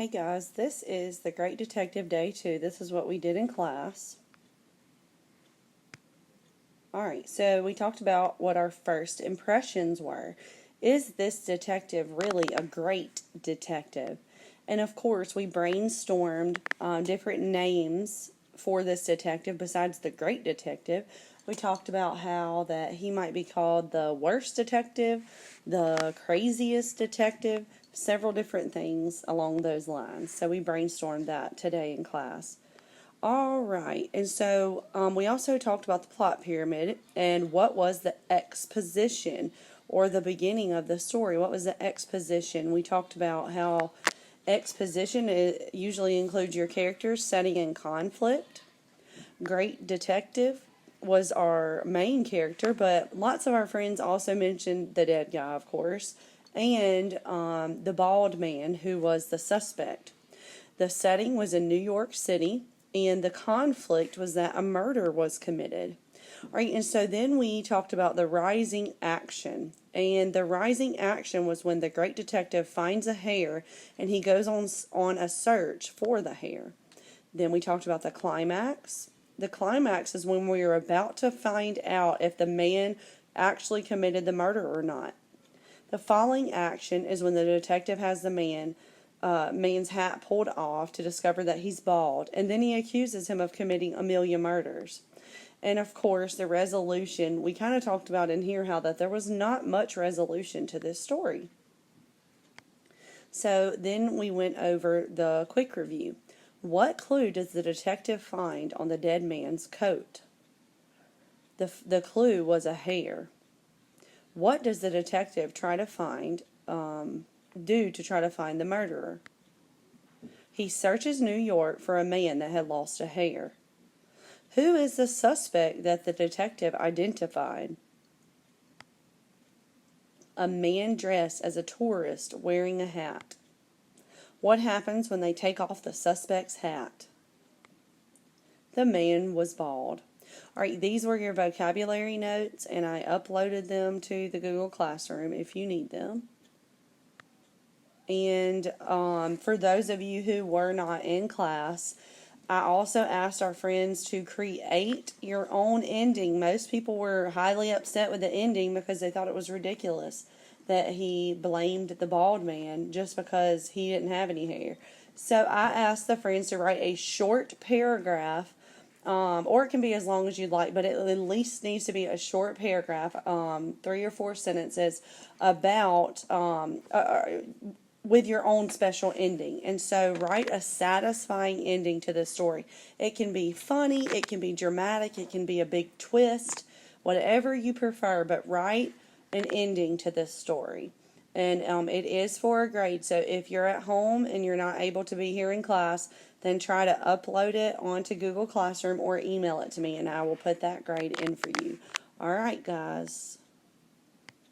Hey guys, this is The Great Detective Day 2. This is what we did in class. Alright, so we talked about what our first impressions were. Is this detective really a great detective? And of course, we brainstormed different names for this detective besides the great detective. We talked about how that he might be called the worst detective, the craziest detective, several different things along those lines. So we brainstormed that today in class. All right, and so we also talked about the plot pyramid and what was the exposition or the beginning of the story. What was the exposition? We talked about how exposition usually includes your characters, setting, and conflict. Great detective was our main character, but lots of our friends also mentioned the dead guy, of course, and the bald man who was the suspect. The setting was in New York City, and the conflict was that a murder was committed. All right, and so then we talked about the rising action. And the rising action was when the great detective finds a hair and he goes on a search for the hair. Then we talked about the climax. The climax is when we are about to find out if the man actually committed the murder or not. The falling action is when the detective has the man's hat pulled off to discover that he's bald, and then he accuses him of committing a million murders. And of course, the resolution, we kind of talked about in here how that there was not much resolution to this story. So then we went over the quick review. What clue does the detective find on the dead man's coat? The clue was a hair. What does the detective try to do to try to find the murderer? He searches New York for a man that had lost a hair. Who is the suspect that the detective identified? A man dressed as a tourist wearing a hat. What happens when they take off the suspect's hat? The man was bald. All right, these were your vocabulary notes, and I uploaded them to the Google Classroom if you need them. And for those of you who were not in class, I also asked our friends to create your own ending. Most people were highly upset with the ending because they thought it was ridiculous that he blamed the bald man just because he didn't have any hair. So I asked the friends to write a short paragraph, or it can be as long as you'd like, but it at least needs to be a short paragraph, 3 or 4 sentences about with your own special ending. And so write a satisfying ending to this story. It can be funny, it can be dramatic, it can be a big twist, whatever you prefer, but write an ending to this story. And it is for a grade, so if you're at home and you're not able to be here in class, then try to upload it onto Google Classroom or email it to me, and I will put that grade in for you. All right, guys.